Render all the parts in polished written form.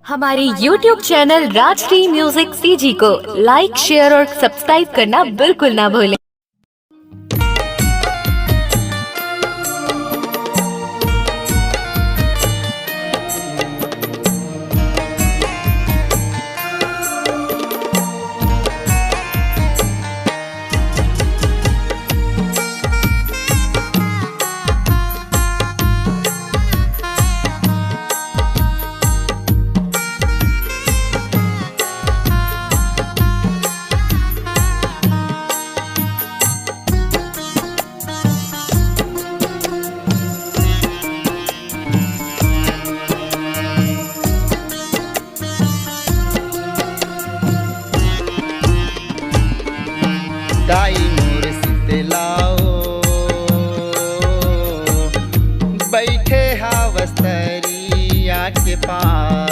हमारे YouTube channel Rajshri music CG को like, share और सब्सक्राइब करना बिल्कुल ना भूलें। दाई मोर शीतलाओ बैठे हावस्तरिया के पास।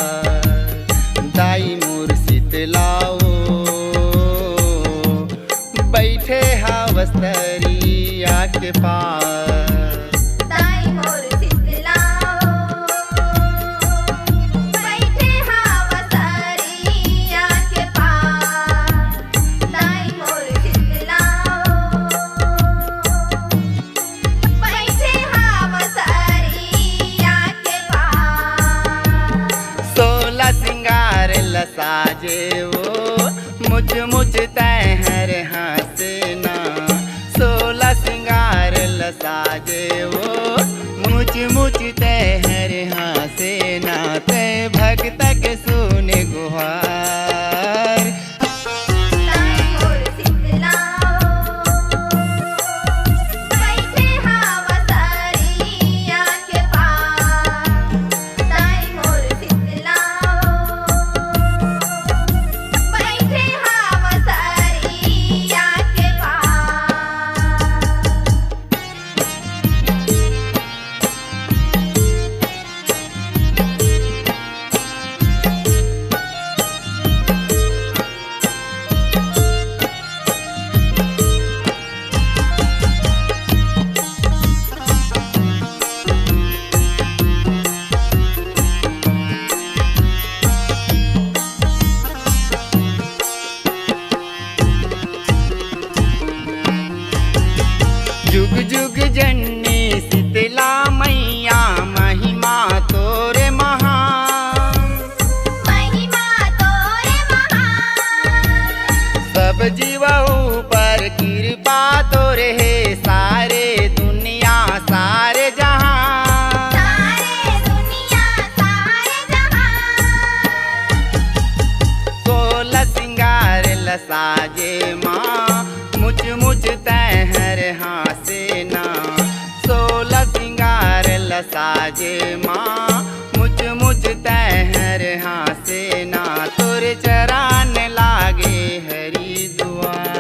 दाई मोर शीतलाओ बैठे हावस्तरिया के पास। साजे वो मुझ तहर हंसना। 16 सिंगार लसाजे वो मुझ तहर हंसना। ते भक्त के सुने गुहार। जुग जुग जननी शीतला मैया महिमा तोरे महान। सब जीवों पर कृपा तोरे है सारे दुनिया सारे जहां। 16 सिंगार लसाजे माँ मुझ तहर हंसना। 16 सिंगार लसाजे माँ मुझ तहर हंसना। तोरे चरान लागे हरिद्वार।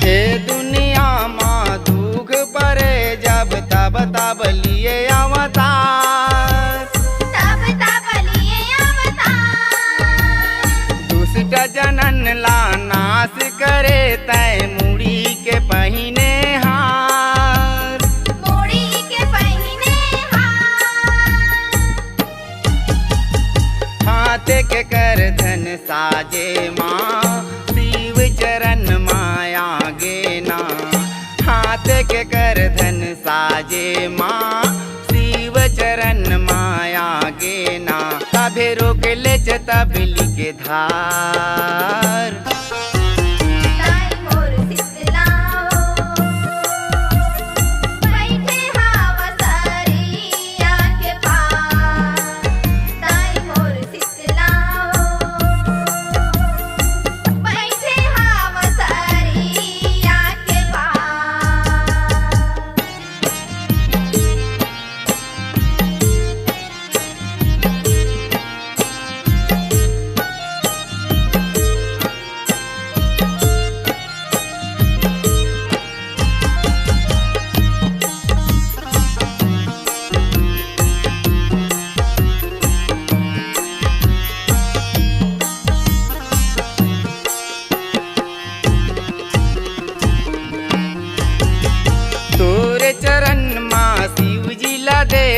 हे दुनिया माँ दुख परे जब तब लिए अवतार। दुष्ट जनन ला नाश करे तय मुड़ी के पहिने हार। हाथ के कर धन साजे माँ शिव चरण माया गेना। हाथ के कर धन साजे माँ शिव चरण माया गेना। तभे रोक ले तबली के धार। बैठे हावसारी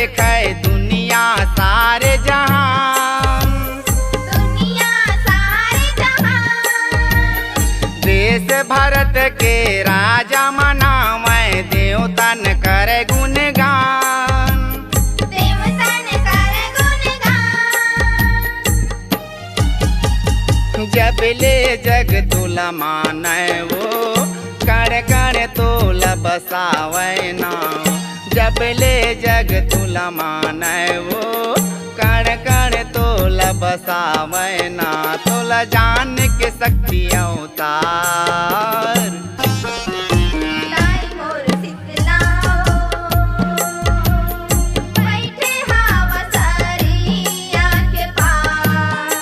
देखे दुनिया सारे जहां, दुनिया सारे जहां। देश भारत के राजा मनावे देवतन करे गुणगान, देवतन करे गुणगान। जब ले जग तुला माने वो कण कण तोला बसावे ना, जब ले जग तुला माने वो कण कण तोला बसावे ना, तोला जान के शक्ति अवतार। ताई मोर शीतलाओ, बैठे हवा सरिया के पार।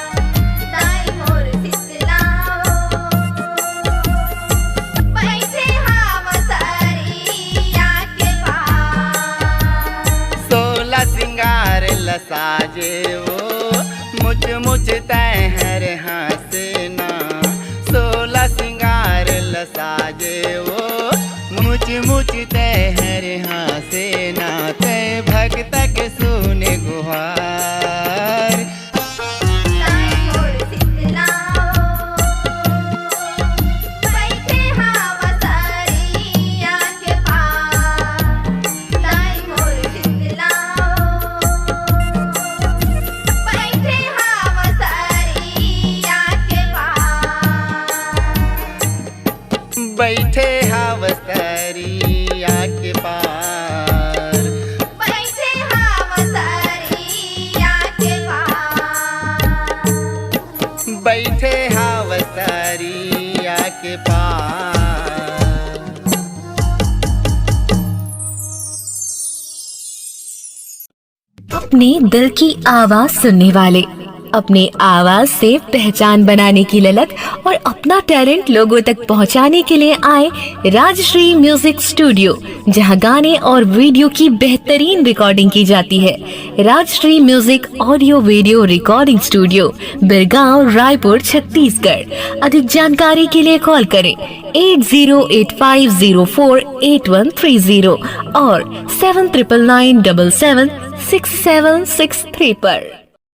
ताई मोर शीतलाओ, बैठे हवा सरिया के पार। सोला सिंगार लसाजे वो मुझ मुझ तहर हंसना, सोला सिंगार लसाजे वो मुझ मुझ तहर हंसना, ते भक्त के सुने गुहार। ताई मोर शीतलाओ, बैठे हवा सरिया के पार। ताई मोर शीतलाओ, बैठे हवा सरिया के पार। बैठे हवस्तरिया के पार, बैठे हवा सरिया के पार। बैठे हवस्तरिया के पार। अपने दिल की आवाज सुनने वाले, अपने आवाज से पहचान बनाने की ललक और अपना टैलेंट लोगों तक पहुंचाने के लिए आए राजश्री म्यूजिक स्टूडियो, जहां गाने और वीडियो की बेहतरीन रिकॉर्डिंग की जाती है। Rajshri music audio video recording studio, Birgaon, Raipur, Chhattisgarh. अधिक जानकारी के लिए कॉल करें 8085048130 और 7999776763 पर।